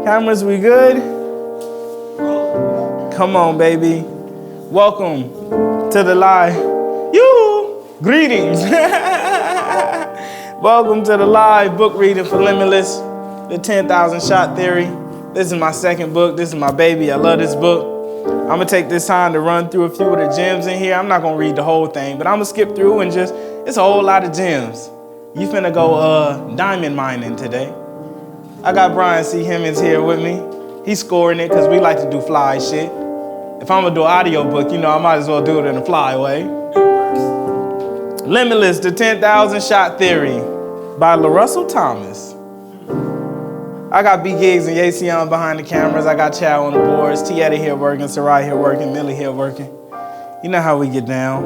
Cameras, we good? Come on, baby. Welcome to the live. Greetings. Welcome to the live book reading for Limitless, the 10,000 Shot Theory. This is my second book. This is my baby. I love this book. I'm going to take this time to run through a few of the gems in here. I'm not going to read the whole thing, but I'm going to skip through and it's a whole lot of gems. You finna go diamond mining today. I got Bryan Simmons here with me. He's scoring it because we like to do fly shit. If I'm going to do an audio book, I might as well do it in a fly way. Limitless, the 10,000 Shot Theory by LaRussell Thomas. I got BGiggz and Yeiseon behind the cameras. I got Chow on the boards. Tietta here working, Sarai here working, Millie here working. You know how we get down.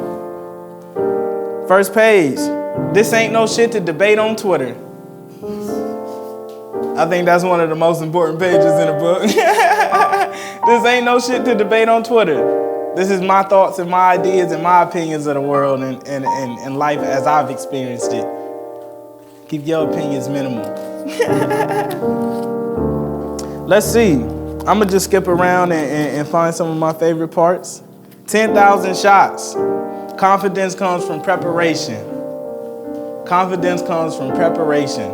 First page. This ain't no shit to debate on Twitter. I think that's one of the most important pages in the book. This ain't no shit to debate on Twitter. This is my thoughts and my ideas and my opinions of the world and life as I've experienced it. Keep your opinions minimal. Let's see. I'm going to just skip around and find some of my favorite parts. 10,000 shots. Confidence comes from preparation. Confidence comes from preparation.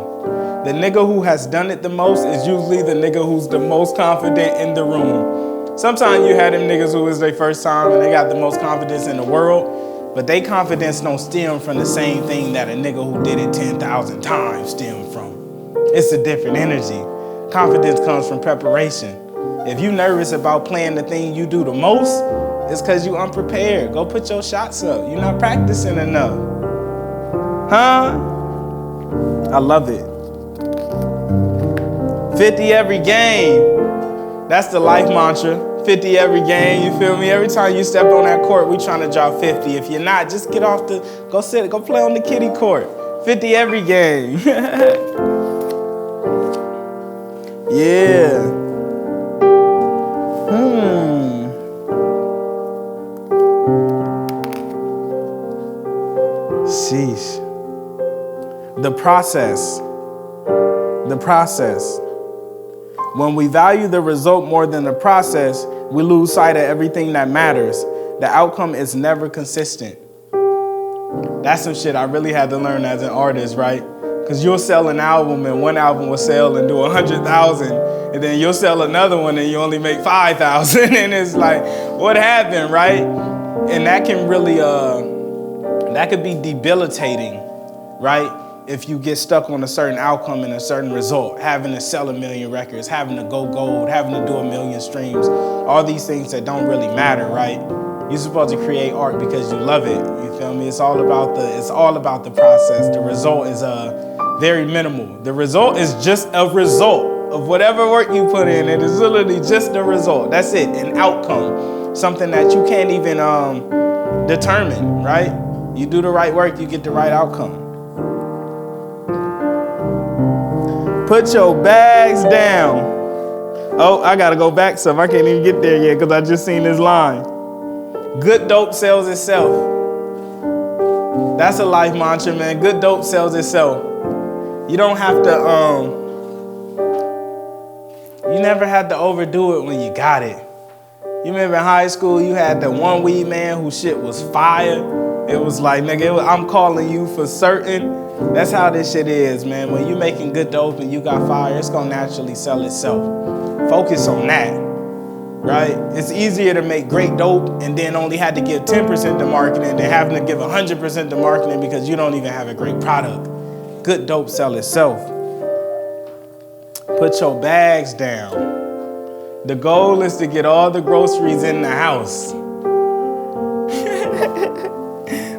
The nigga who has done it the most is usually the nigga who's the most confident in the room. Sometimes you had them niggas who was their first time and they got the most confidence in the world, but they confidence don't stem from the same thing that a nigga who did it 10,000 times stem from. It's a different energy. Confidence comes from preparation. If you nervous about playing the thing you do the most, it's because you unprepared. Go put your shots up. You're not practicing enough. Huh? I love it. 50 every game. That's the life mantra. 50 every game, you feel me? Every time you step on that court, we trying to drop 50. If you're not, just get off go sit, go play on the kiddie court. 50 every game. Yeah. Sheesh. The process. The process. When we value the result more than the process, we lose sight of everything that matters. The outcome is never consistent. That's some shit I really had to learn as an artist, right? Because you'll sell an album and one album will sell and do 100,000, and then you'll sell another one and you only make 5,000, and it's like, what happened, right? And that can really, that could be debilitating, right? If you get stuck on a certain outcome and a certain result, having to sell 1 million records, having to go gold, having to do 1 million streams, all these things that don't really matter, right? You're supposed to create art because you love it. You feel me? It's all about the process. The result is very minimal. The result is just a result of whatever work you put in. It is literally just a result. That's it, an outcome. Something that you can't even determine, right? You do the right work, you get the right outcome. Put your bags down. Oh, I gotta go back some. I can't even get there yet because I just seen this line. Good dope sells itself. That's a life mantra, man. Good dope sells itself. You don't have to, you never had to overdo it when you got it. You remember in high school, you had the one weed man whose shit was fire. It was like, nigga, I'm calling you for certain. That's how this shit is, man. When you making good dope and you got fire, it's gonna naturally sell itself. Focus on that, right? It's easier to make great dope and then only had to give 10% to marketing than having to give 100% to marketing because you don't even have a great product. Good dope sell itself. Put your bags down. The goal is to get all the groceries in the house.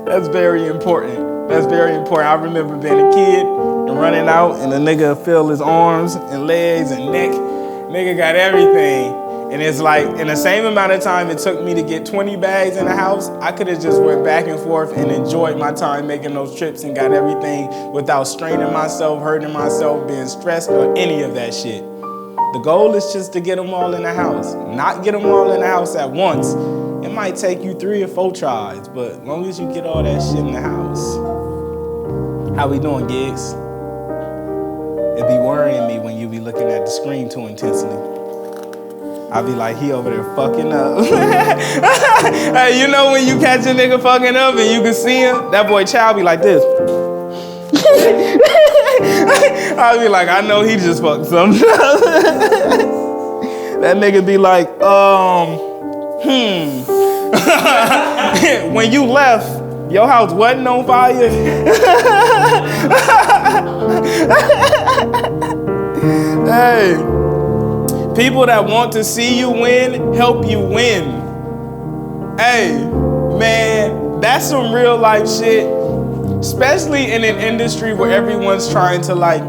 That's very important. That's very important. I remember being a kid and running out and the nigga feel his arms and legs and neck. Nigga got everything. And it's like, in the same amount of time it took me to get 20 bags in the house, I could have just went back and forth and enjoyed my time making those trips and got everything without straining myself, hurting myself, being stressed, or any of that shit. The goal is just to get them all in the house. Not get them all in the house at once. It might take you 3 or 4 tries, but as long as you get all that shit in the house. How we doing, Giggz? It be worrying me when you be looking at the screen too intensely. I be like, he over there fucking up. Hey, you know when you catch a nigga fucking up and you can see him? That boy Chow be like this. I be like, I know he just fucked something up. That nigga be like, when you left, your house wasn't on fire? Hey, people that want to see you win, help you win. Hey, man, that's some real life shit. Especially in an industry where everyone's trying to like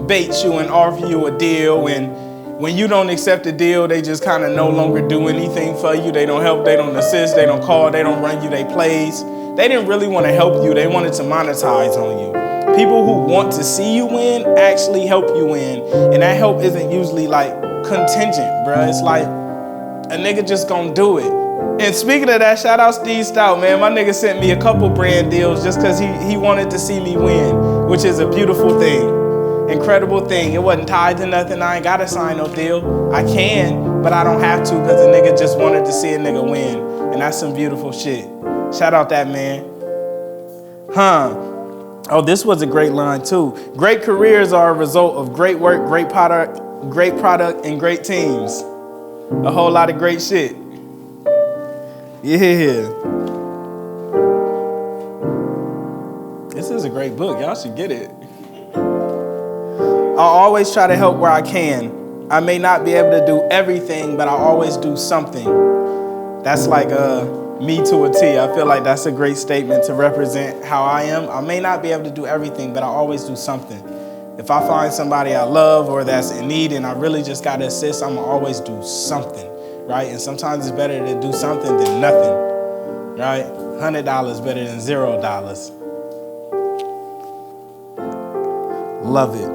bait you and offer you a deal, and when you don't accept the deal, they just kind of no longer do anything for you. They don't help, they don't assist, they don't call, they don't run you they plays. They didn't really want to help you, they wanted to monetize on you. People who want to see you win actually help you win, and that help isn't usually like contingent, bruh. It's like a nigga just gonna do it. And speaking of that, shout out Steve Stout, man. My nigga sent me a couple brand deals just because he wanted to see me win, which is a beautiful thing. Incredible thing. It wasn't tied to nothing. I ain't got to sign no deal. I can, but I don't have to because the nigga just wanted to see a nigga win. And that's some beautiful shit. Shout out that man. Oh, this was a great line too. Great careers are a result of great work, great product, and great teams. A whole lot of great shit. Yeah. This is a great book. Y'all should get it. I'll always try to help where I can. I may not be able to do everything, but I'll always do something. That's like me to a T. I feel like that's a great statement to represent how I am. I may not be able to do everything, but I'll always do something. If I find somebody I love or that's in need and I really just got to assist, I'm going to always do something. Right? And sometimes it's better to do something than nothing, right? $100 better than $0. Love it.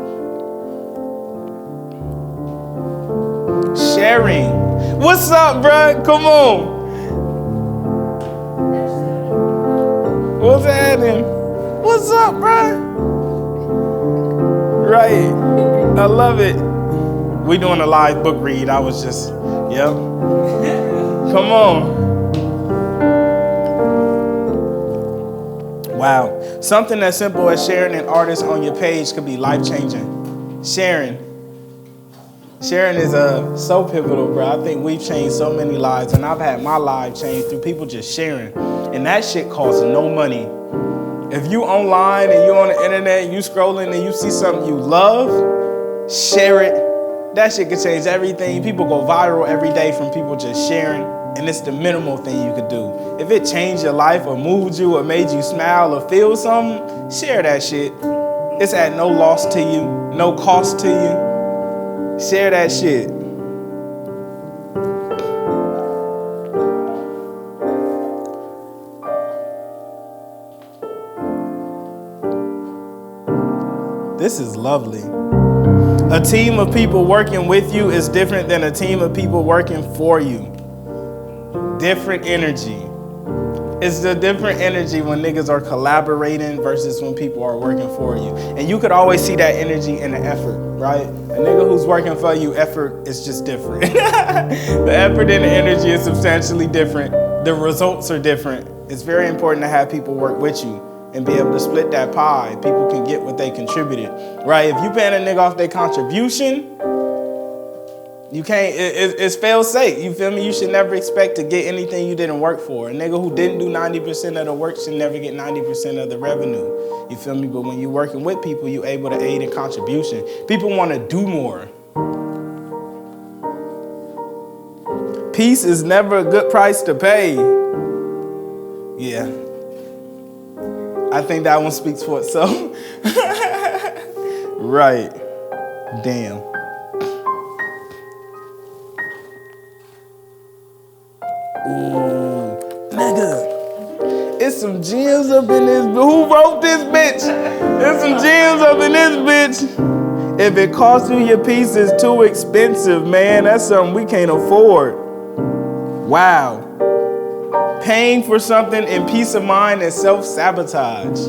Sharing. What's up, bruh? Come on. What's happening? What's up, bruh? Right. I love it. We doing a live book read. I was just, yep. Come on. Wow. Something as simple as sharing an artist on your page could be life-changing. Sharing is so pivotal, bro. I think we've changed so many lives, and I've had my life changed through people just sharing. And that shit costs no money. If you online and you on the internet, and you scrolling and you see something you love, share it. That shit could change everything. People go viral every day from people just sharing, and it's the minimal thing you could do. If it changed your life or moved you or made you smile or feel something, share that shit. It's at no loss to you, no cost to you. Share that shit. This is lovely. A team of people working with you is different than a team of people working for you. Different energy. It's the different energy when niggas are collaborating versus when people are working for you. And you could always see that energy in the effort, right? A nigga who's working for you, effort is just different. The effort and the energy is substantially different. The results are different. It's very important to have people work with you and be able to split that pie. People can get what they contributed, right? If you paying a nigga off their contribution, you can't, it's fail safe, you feel me? You should never expect to get anything you didn't work for. A nigga who didn't do 90% of the work should never get 90% of the revenue, you feel me? But when you're working with people, you're able to aid in contribution. People want to do more. Peace is never a good price to pay. Yeah. I think that one speaks for itself. Right. Damn. Ooh, nigga. It's some gems up in this. Who wrote this bitch? There's some gems up in this bitch. If it costs you your piece, it's too expensive, man. That's something we can't afford. Wow. Paying for something in peace of mind is self-sabotage.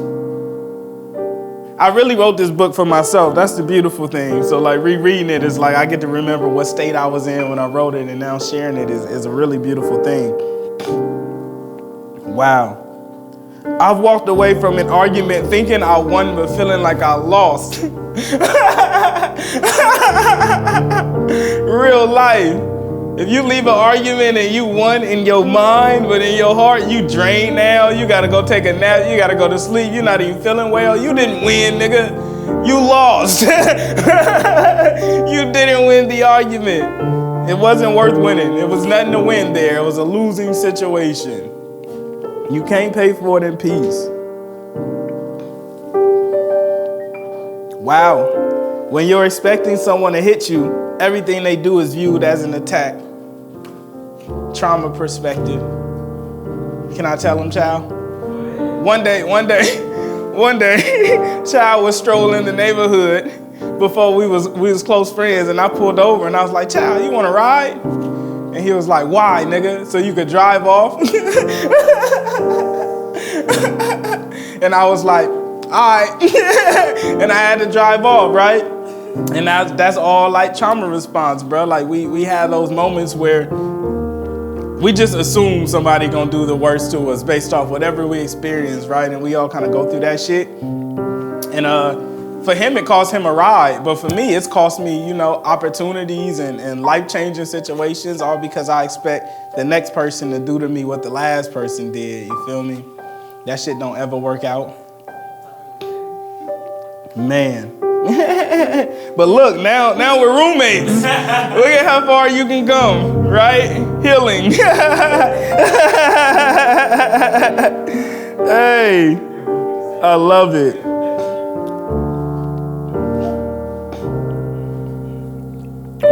I really wrote this book for myself. That's the beautiful thing. So like rereading it is like I get to remember what state I was in when I wrote it, and now sharing it is a really beautiful thing. Wow. I've walked away from an argument thinking I won but feeling like I lost. Real life. If you leave an argument and you won in your mind, but in your heart you drained now, you gotta go take a nap, you gotta go to sleep, you're not even feeling well, you didn't win, nigga. You lost. You didn't win the argument. It wasn't worth winning. It was nothing to win there. It was a losing situation. You can't pay for it in peace. Wow. When you're expecting someone to hit you, everything they do is viewed as an attack. Trauma perspective. Can I tell them, child? One day, child was strolling the neighborhood before we was close friends, and I pulled over and I was like, child, you want to ride? And he was like, why, nigga? So you could drive off? And I was like, all right. And I had to drive off, right? And that's all like trauma response, bro. Like we have those moments where we just assume somebody gonna do the worst to us based off whatever we experience, right? And we all kind of go through that shit. And for him, it cost him a ride. But for me, it's cost me, opportunities and life-changing situations, all because I expect the next person to do to me what the last person did, you feel me? That shit don't ever work out. Man. But look, now we're roommates. Look at how far you can come, right? Healing. Hey, I love it.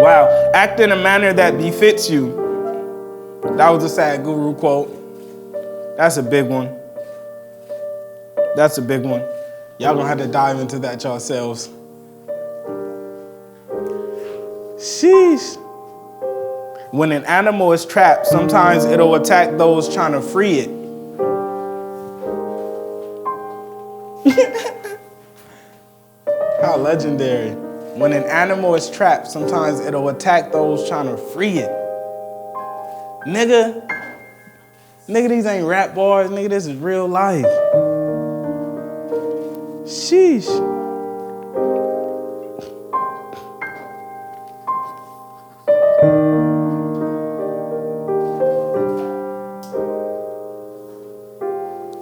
Wow, act in a manner that befits you. That was a Sad Guru quote. That's a big one. That's a big one. Y'all gonna have to dive into that yourselves. Sheesh. When an animal is trapped, sometimes it'll attack those trying to free it. How legendary. When an animal is trapped, sometimes it'll attack those trying to free it. Nigga, these ain't rap bars. Nigga, this is real life. Sheesh.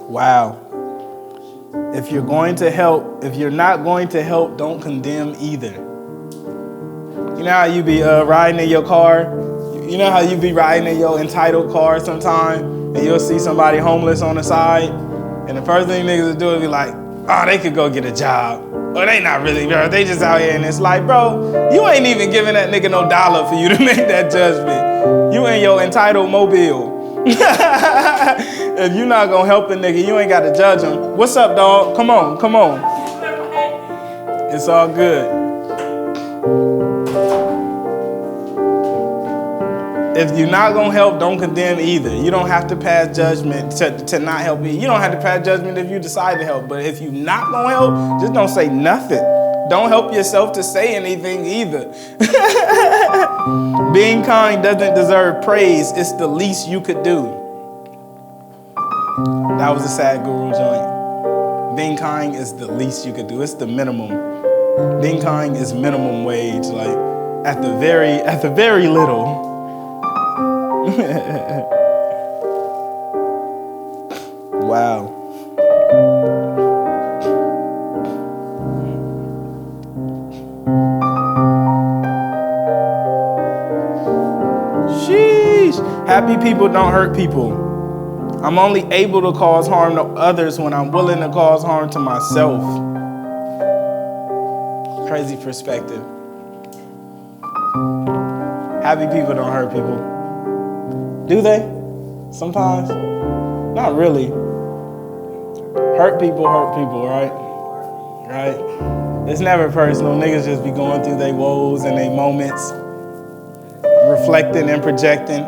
Wow. If you're going to help, if you're not going to help, don't condemn either. You know how you be riding in your car? You know how you be riding in your entitled car sometime and you'll see somebody homeless on the side and the first thing niggas will do is be like, oh, they could go get a job. Or they not really, bro. They just out here and it's like, bro, you ain't even giving that nigga no dollar for you to make that judgment. You in your entitled mobile. If you're not gonna help a nigga, you ain't gotta judge him. What's up, dog? Come on. It's all good. If you're not gonna help, don't condemn either. You don't have to pass judgment to not help me. You don't have to pass judgment if you decide to help. But if you're not gonna help, just don't say nothing. Don't help yourself to say anything either. Being kind doesn't deserve praise. It's the least you could do. That was a Sad Guru joint. Being kind is the least you could do. It's the minimum. Being kind is minimum wage, like at the very little. Wow. Sheesh. Happy people don't hurt people. I'm only able to cause harm to others when I'm willing to cause harm to myself. Crazy perspective. Happy people don't hurt people. Do they? Sometimes? Not really. Hurt people, right? Right? It's never personal. Niggas just be going through their woes and their moments. Reflecting and projecting.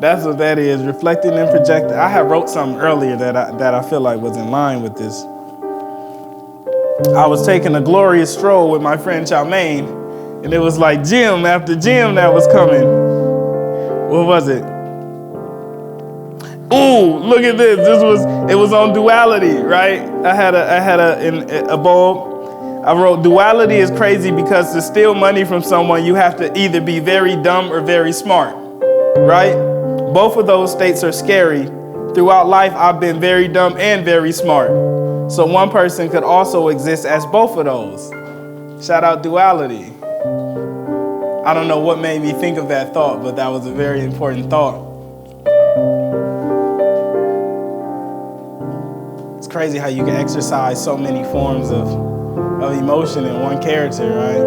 That's what that is, reflecting and projecting. I had wrote something earlier that I feel like was in line with this. I was taking a glorious stroll with my friend Chowmein, and it was like gym after gym that was coming. What was it? Ooh, look at this. It was on duality, right? I had a bulb. I wrote, duality is crazy because to steal money from someone, you have to either be very dumb or very smart, right? Both of those states are scary. Throughout life, I've been very dumb and very smart. So one person could also exist as both of those. Shout out duality. I don't know what made me think of that thought, but that was a very important thought. It's crazy how you can exercise so many forms of emotion in one character, right?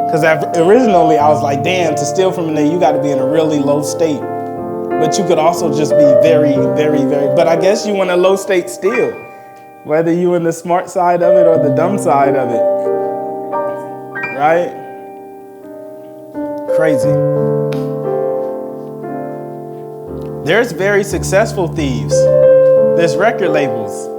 Because originally I was like, damn, to steal from a nigga, you got to be in a really low state. But you could also just be very, very, very, but I guess you in a low state still, whether you in the smart side of it or the dumb side of it, right? Crazy. There's very successful thieves. There's record labels.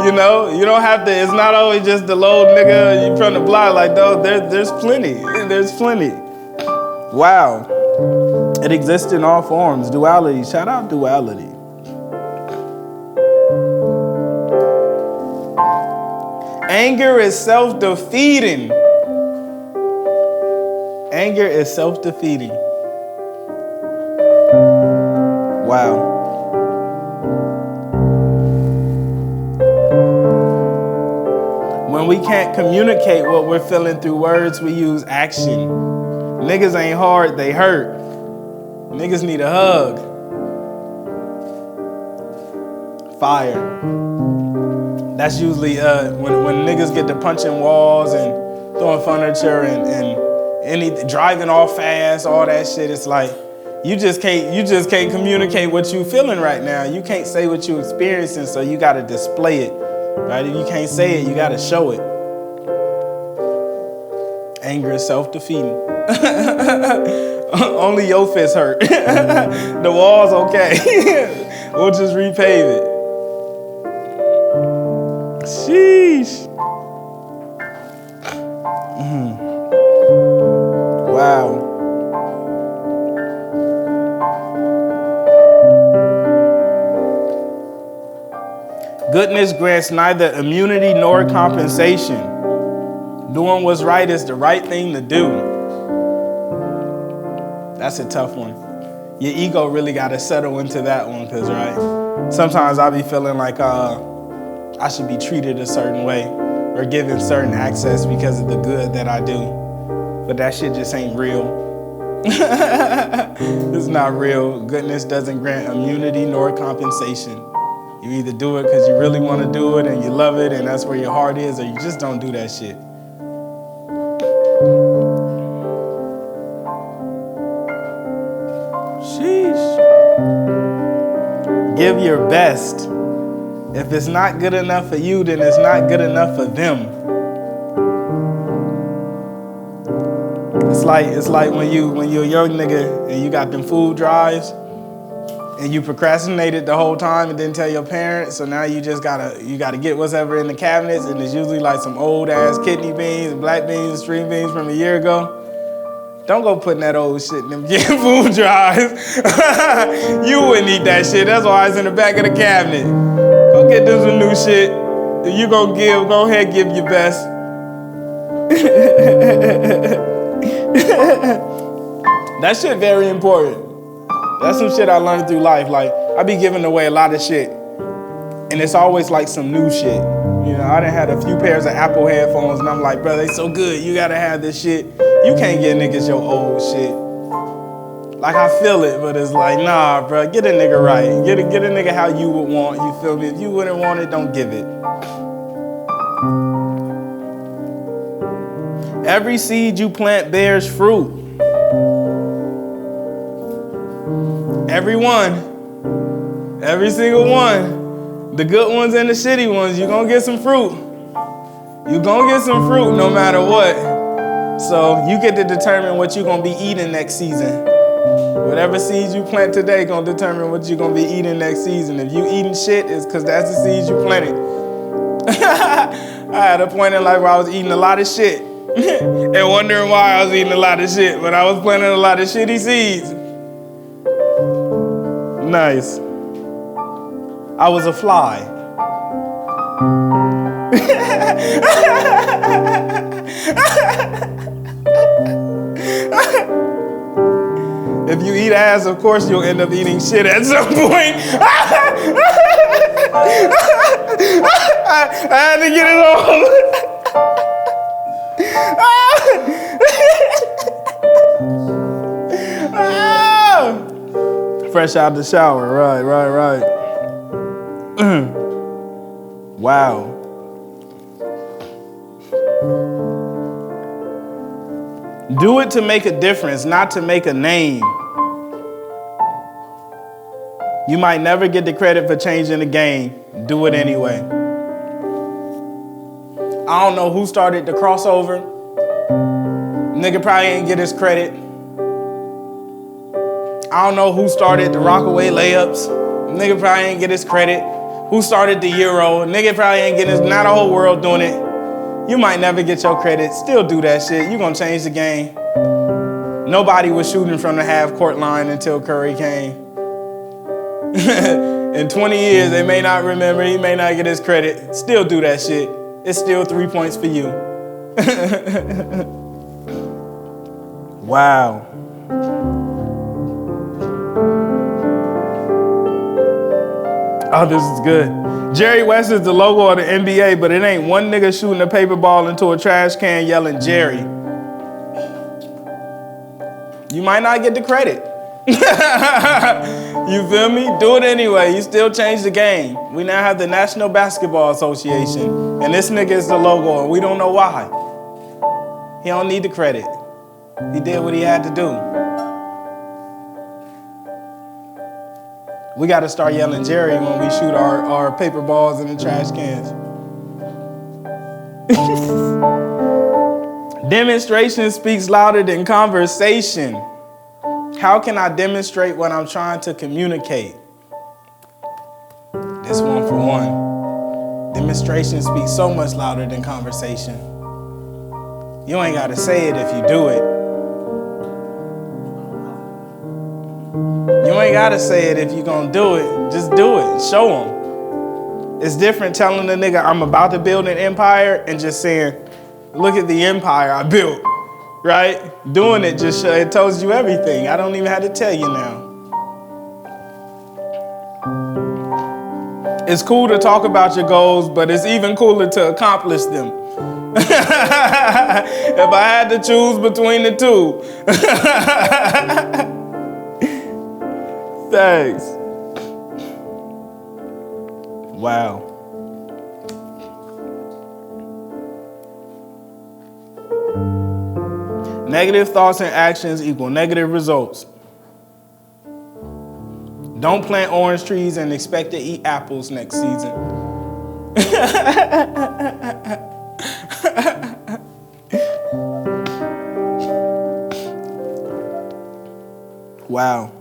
You know, you don't have to, it's not always just the low nigga you from the block. Like, no, there's plenty. There's plenty. Wow. It exists in all forms. Duality. Shout out duality. Anger is self-defeating. Anger is self-defeating. Wow. When we can't communicate what we're feeling through words, we use action. Niggas ain't hard, they hurt. Niggas need a hug. Fire. That's usually when niggas get to punching walls and throwing furniture and driving all fast, all that shit. It's like you just can't communicate what you feeling right now. You can't say what you experiencing, so you gotta display it. Right? If you can't say it, you gotta show it. Anger is self-defeating. Only your fist hurt. The wall's okay. We'll just repave it. Sheesh. Wow. Goodness grants neither immunity nor compensation. Doing what's right is the right thing to do. That's a tough one. Your ego really got to settle into that one, because, right, sometimes I be feeling like I should be treated a certain way or given certain access because of the good that I do. But that shit just ain't real. It's not real. Goodness doesn't grant immunity nor compensation. You either do it because you really want to do it and you love it and that's where your heart is, or you just don't do that shit. Sheesh. Give your best. If it's not good enough for you, then it's not good enough for them. It's like when you're a young nigga and you got them food drives and you procrastinated the whole time and didn't tell your parents, so now you just gotta get whatever in the cabinets, and it's usually like some old ass kidney beans, black beans, string beans from a year ago. Don't go putting that old shit in them damn food drives. You wouldn't eat that shit. That's why it's in the back of the cabinet. Go get them some new shit. If you go ahead, give your best. That shit very important. That's some shit I learned through life. Like, I be giving away a lot of shit, and it's always like some new shit. You know, I done had a few pairs of Apple headphones, and I'm like, bro, they so good. You gotta have this shit. You can't get niggas your old shit. Like, I feel it, but it's like, nah, bro, get a nigga right. Get a nigga how you would want. You feel me? If you wouldn't want it, don't give it. Every seed you plant bears fruit. Every one. Every single one. The good ones and the shitty ones, you're gonna get some fruit. You're gonna get some fruit no matter what. So you get to determine what you're gonna be eating next season. Whatever seeds you plant today gonna determine what you're gonna be eating next season. If you eating shit, it's because that's the seeds you planted. I had a point in life where I was eating a lot of shit and wondering why I was eating a lot of shit, but I was planting a lot of shitty seeds. Nice. I was a fly. If you eat ass, of course you'll end up eating shit at some point. I had to get it on. Fresh out the shower, right. Wow. Do it to make a difference, not to make a name. You might never get the credit for changing the game. Do it anyway. I don't know who started the crossover. Nigga probably ain't get his credit. I don't know who started the Rockaway layups. Nigga probably ain't get his credit. Who started the Euro? Nigga probably ain't getting his, not the whole world doing it. You might never get your credit. Still do that shit. You gonna change the game. Nobody was shooting from the half-court line until Curry came. In 20 years, they may not remember. He may not get his credit. Still do that shit. It's still 3 points for you. Wow. Oh, this is good. Jerry West is the logo of the NBA, but it ain't one nigga shooting a paper ball into a trash can yelling Jerry. You might not get the credit. You feel me? Do it anyway. You still change the game. We now have the National Basketball Association, and this nigga is the logo, and we don't know why. He don't need the credit. He did what he had to do. We got to start yelling Jerry when we shoot our paper balls in the trash cans. Demonstration speaks louder than conversation. How can I demonstrate what I'm trying to communicate? This one for one. Demonstration speaks so much louder than conversation. You ain't got to say it if you do it. You ain't gotta say it if you gonna do it. Just do it. Show them. It's different telling a nigga I'm about to build an empire and just saying, look at the empire I built, right? Doing it just it tells you everything. I don't even have to tell you now. It's cool to talk about your goals, but it's even cooler to accomplish them. If I had to choose between the two. Thanks. Wow. Negative thoughts and actions equal negative results. Don't plant orange trees and expect to eat apples next season. Wow.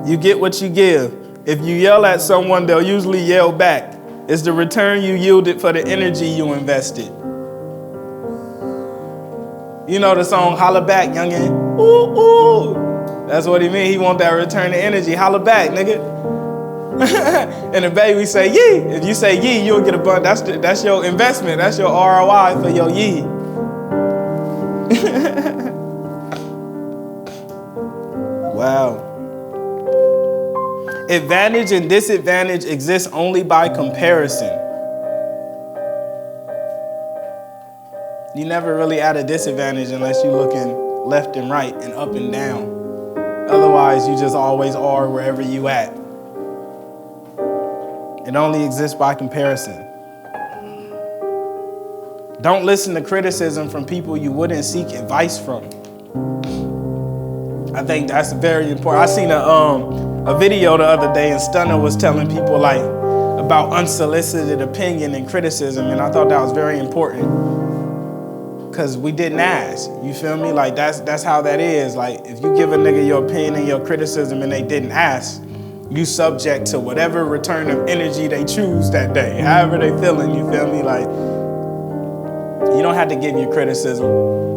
You get what you give. If you yell at someone, they'll usually yell back. It's the return you yielded for the energy you invested. You know the song, Holla Back, youngin'. Ooh, ooh. That's what he mean. He want that return of energy. Holla back, nigga. In the Bay, we say yee. If you say yee, you'll get a bunch. That's your investment. That's your ROI for your yee. Wow. Advantage and disadvantage exist only by comparison. You never really at a disadvantage unless you're looking left and right and up and down. Otherwise, you just always are wherever you at. It only exists by comparison. Don't listen to criticism from people you wouldn't seek advice from. I think that's very important. I seen a video the other day, and Stunner was telling people like about unsolicited opinion and criticism, and I thought that was very important. because we didn't ask. You feel me? Like that's how that is. Like if you give a nigga your opinion and your criticism and they didn't ask, you subject to whatever return of energy they choose that day, however they feeling. You feel me? Like you don't have to give your criticism,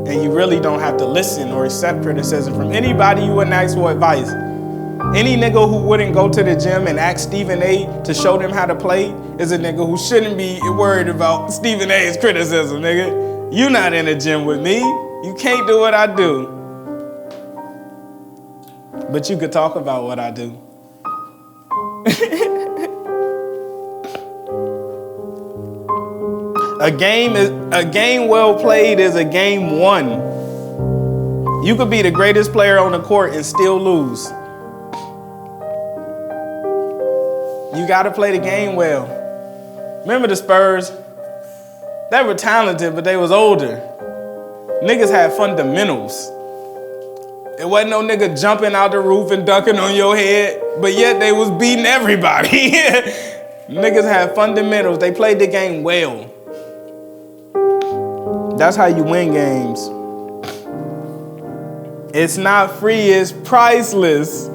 and you really don't have to listen or accept criticism from anybody you wouldn't ask for advice. Any nigga who wouldn't go to the gym and ask Stephen A to show them how to play is a nigga who shouldn't be worried about Stephen A's criticism, nigga. You not in the gym with me. You can't do what I do. But you could talk about what I do. A game well played is a game won. You could be the greatest player on the court and still lose. You gotta play the game well. Remember the Spurs? They were talented, but they was older. Niggas had fundamentals. It wasn't no nigga jumping out the roof and dunking on your head, but yet they was beating everybody. Niggas had fundamentals. They played the game well. That's how you win games. It's not free, it's priceless.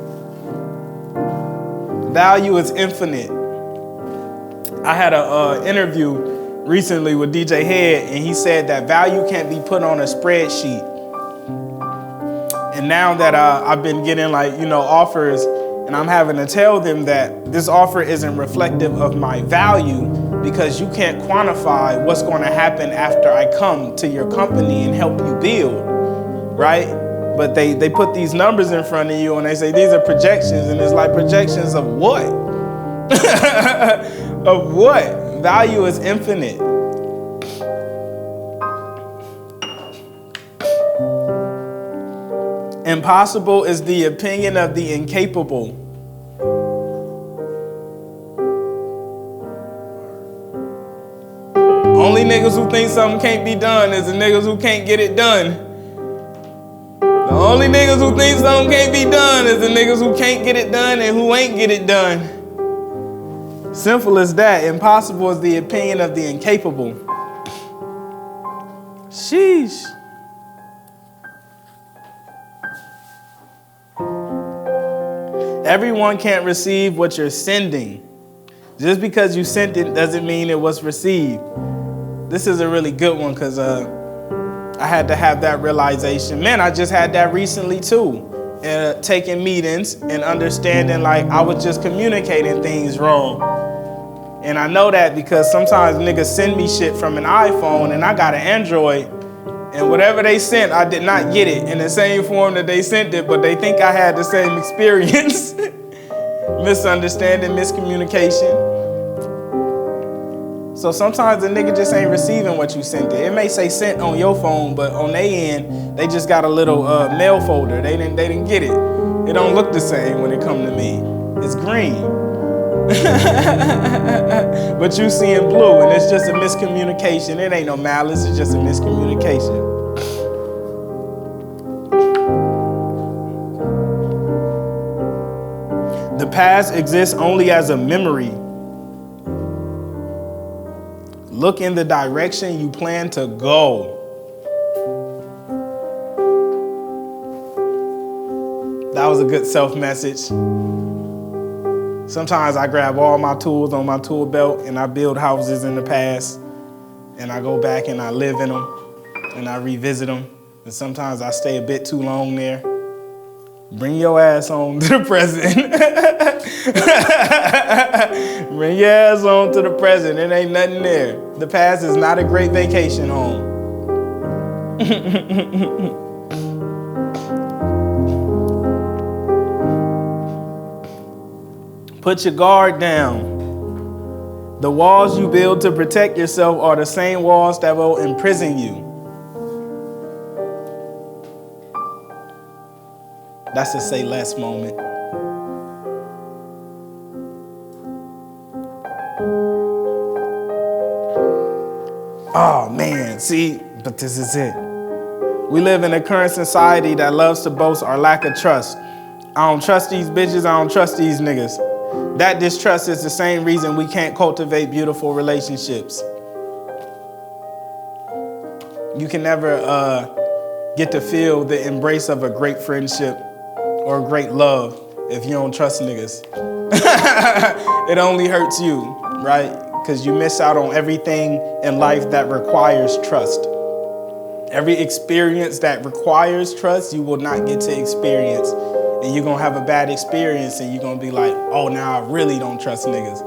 Value is infinite. I had an interview recently with DJ Head, and he said that value can't be put on a spreadsheet. And now that I've been getting offers, and I'm having to tell them that this offer isn't reflective of my value because you can't quantify what's going to happen after I come to your company and help you build, right? But they put these numbers in front of you and they say these are projections, and it's like projections of what? Of what? Value is infinite. Impossible is the opinion of the incapable. Only niggas who think something can't be done is the niggas who can't get it done. The only niggas who think something can't be done is the niggas who can't get it done and who ain't get it done. Simple as that. Impossible is the opinion of the incapable. Sheesh. Everyone can't receive what you're sending. Just because you sent it doesn't mean it was received. This is a really good one because I had to have that realization. Man, I just had that recently too. Taking meetings and understanding like I was just communicating things wrong. And I know that because sometimes niggas send me shit from an iPhone and I got an Android, and whatever they sent, I did not get it in the same form that they sent it, but they think I had the same experience. Misunderstanding, miscommunication. So sometimes the nigga just ain't receiving what you sent it. It may say sent on your phone, but on their end, they just got a little mail folder. They didn't get it. It don't look the same when it come to me. It's green. But you seeing blue, and it's just a miscommunication. It ain't no malice, it's just a miscommunication. The past exists only as a memory. Look in the direction you plan to go. That was a good self-message. Sometimes I grab all my tools on my tool belt and I build houses in the past, and I go back and I live in them and I revisit them. And sometimes I stay a bit too long there. Bring your ass on to the present. Bring your ass on to the present. It ain't nothing there. The past is not a great vacation home. Put your guard down. The walls you build to protect yourself are the same walls that will imprison you. That's a say less moment. Oh man, see, but this is it. We live in a current society that loves to boast our lack of trust. I don't trust these bitches, I don't trust these niggas. That distrust is the same reason we can't cultivate beautiful relationships. You can never get to feel the embrace of a great friendship or a great love if you don't trust niggas. It only hurts you, right? Because you miss out on everything in life that requires trust. Every experience that requires trust, you will not get to experience. And you're going to have a bad experience and you're going to be like, oh, now I really don't trust niggas.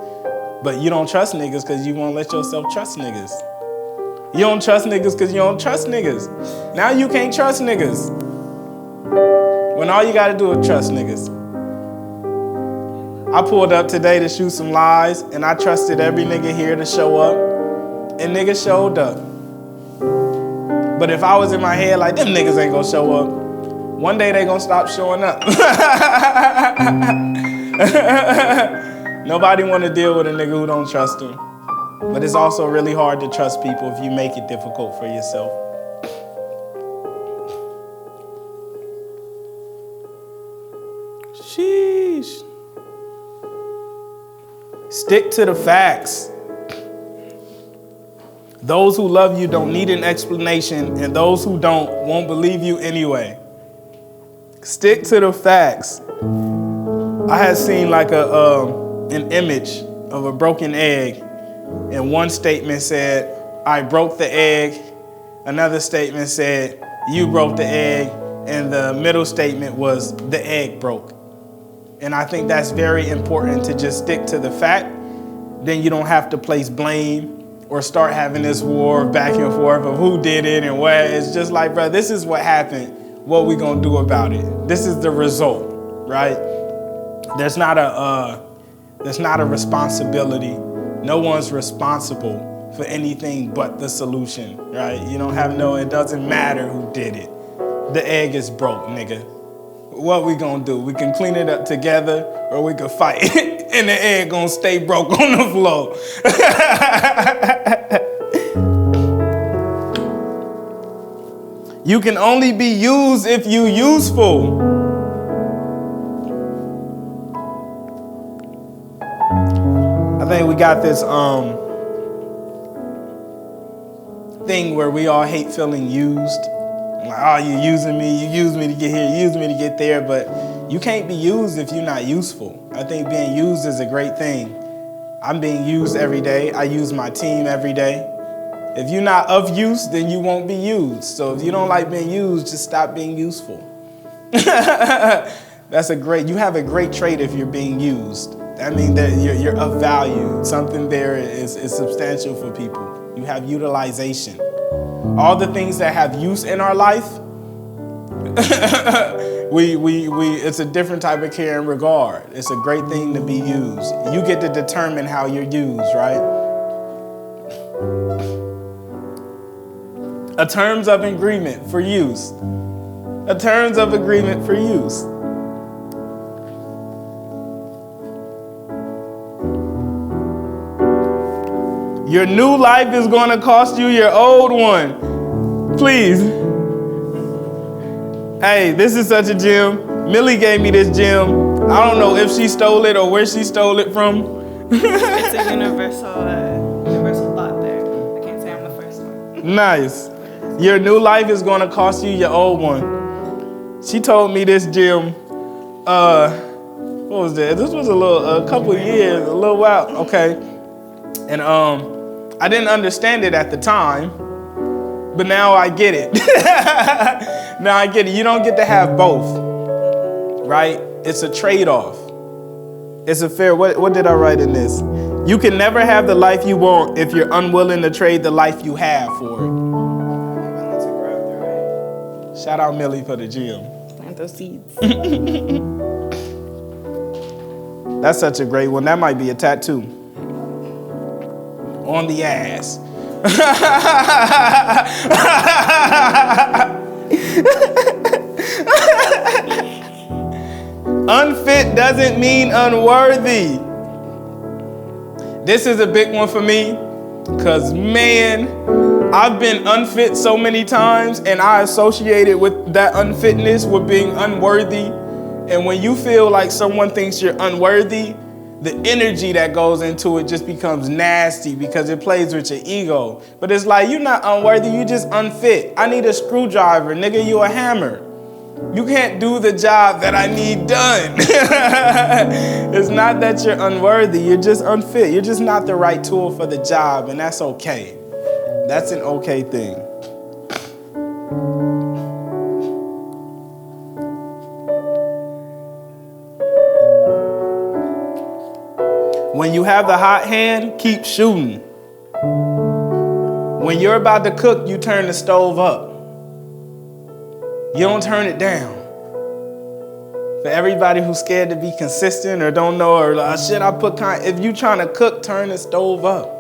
But you don't trust niggas because you won't let yourself trust niggas. You don't trust niggas because you don't trust niggas. Now you can't trust niggas. When all you got to do is trust niggas. I pulled up today to shoot some lies and I trusted every nigga here to show up. And niggas showed up. But if I was in my head like, them niggas ain't gonna show up, one day they gonna stop showing up. Nobody wanna deal with a nigga who don't trust them. But it's also really hard to trust people if you make it difficult for yourself. Sheesh. Stick to the facts. Those who love you don't need an explanation, and those who don't won't believe you anyway. Stick to the facts. I had seen like an image of a broken egg, and one statement said, I broke the egg. Another statement said, you broke the egg. And the middle statement was, the egg broke. And I think that's very important to just stick to the fact. Then you don't have to place blame or start having this war back and forth of who did it and where. It's just like, bro, this is what happened. What we gonna do about it? This is the result, right? There's not a responsibility. No one's responsible for anything but the solution, right? You don't have it doesn't matter who did it. The egg is broke, nigga. What we gonna do? We can clean it up together or we can fight. And the egg gonna stay broke on the floor. You can only be used if you useful. I think we got this thing where we all hate feeling used. Like, oh, you using me, you use me to get here, you use me to get there, but you can't be used if you're not useful. I think being used is a great thing. I'm being used every day. I use my team every day. If you're not of use, then you won't be used. So if you don't like being used, just stop being useful. You have a great trait if you're being used. That means that you're of value. Something there is substantial for people. You have utilization. All the things that have use in our life, it's a different type of care and regard. It's a great thing to be used. You get to determine how you're used, right? A terms of agreement for use. A terms of agreement for use. Your new life is going to cost you your old one. Please. Hey, this is such a gem. Millie gave me this gem. I don't know if she stole it or where she stole it from. It's a universal thought there. I can't say I'm the first one. Nice. Your new life is going to cost you your old one. She told me this gem. What was that? This was a couple of years, a little while. Okay. And I didn't understand it at the time, but now I get it. Now I get it. You don't get to have both, right? It's a trade-off. It's a fair, what did I write in this? You can never have the life you want if you're unwilling to trade the life you have for it. Shout out Millie for the gym. Plant those seeds. That's such a great one. That might be a tattoo. On the ass. Unfit doesn't mean unworthy. This is a big one for me because, man, I've been unfit so many times and I associated with that unfitness with being unworthy. And when you feel like someone thinks you're unworthy, the energy that goes into it just becomes nasty because it plays with your ego. But it's like, you're not unworthy, you just unfit. I need a screwdriver, nigga, you a hammer. You can't do the job that I need done. It's not that you're unworthy, you're just unfit. You're just not the right tool for the job, and that's okay. That's an okay thing. When you have the hot hand, keep shooting. When you're about to cook, you turn the stove up. You don't turn it down. For everybody who's scared to be consistent or don't know, or like, shit, if you trying to cook, turn the stove up.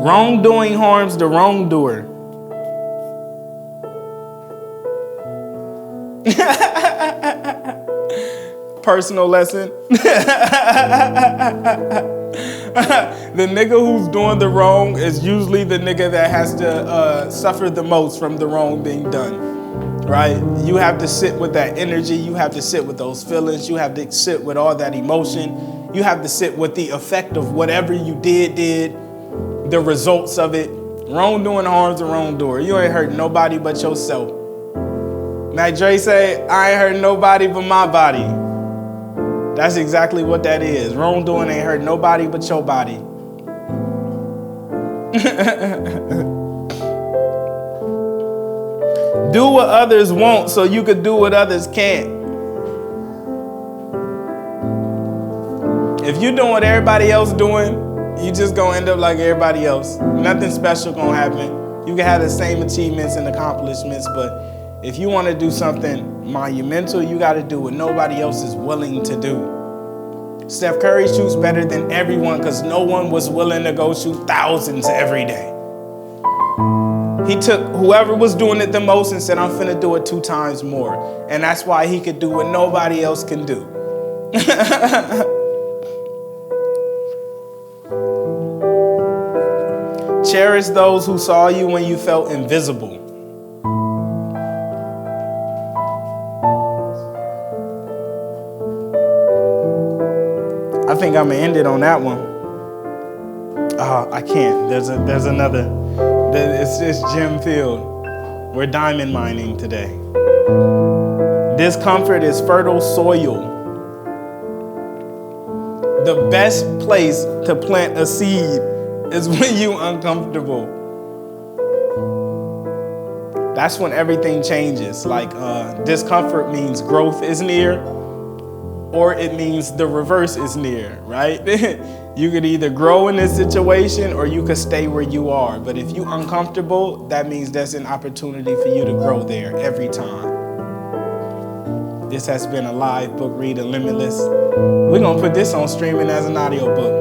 Wrongdoing harms the wrongdoer. Personal lesson. The nigga who's doing the wrong is usually the nigga that has to suffer the most from the wrong being done, right? You have to sit with that energy. You have to sit with those feelings. You have to sit with all that emotion. You have to sit with the effect of whatever you did, the results of it. Wrongdoing harms the wrongdoer. You ain't hurt nobody but yourself. Mac Dre say, I ain't hurt nobody but my body. That's exactly what that is. Wrongdoing ain't hurt nobody but your body. Do what others won't so you could do what others can't. If you're doing what everybody else doing, you just gonna end up like everybody else. Nothing special gonna happen. You can have the same achievements and accomplishments, but if you want to do something monumental, you got to do what nobody else is willing to do. Steph Curry shoots better than everyone because no one was willing to go shoot thousands every day. He took whoever was doing it the most and said, I'm finna do it 2 times more. And that's why he could do what nobody else can do. Cherish those who saw you when you felt invisible. I think I'm gonna end it on that one. I can't. There's another. It's gem filled. We're diamond mining today. Discomfort is fertile soil. The best place to plant a seed is when you're uncomfortable. That's when everything changes. Like discomfort means growth is near, or it means the reverse is near, right? You could either grow in this situation or you could stay where you are. But if you're uncomfortable, that means there's an opportunity for you to grow there every time. This has been a live book reader, Limitless. We're gonna put this on streaming as an audiobook.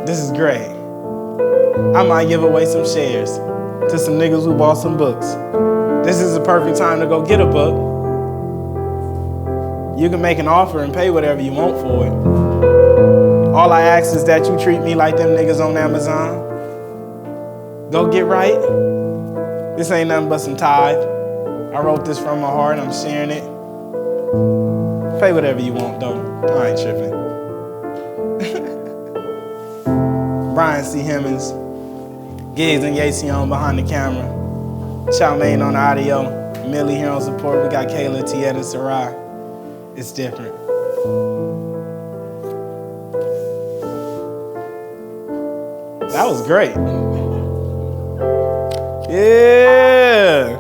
This is great. I might give away some shares to some niggas who bought some books. This is the perfect time to go get a book. You can make an offer and pay whatever you want for it. All I ask is that you treat me like them niggas on Amazon. Go get right. This ain't nothing but some tithe. I wrote this from my heart. I'm sharing it. Pay whatever you want, though. I ain't tripping. Bryan C. Simmons, BGiggz and Yeiseon behind the camera. Chowmein on the audio. Millie here on support. We got Kayla, Tietta, Sarai. It's different. That was great. Yeah.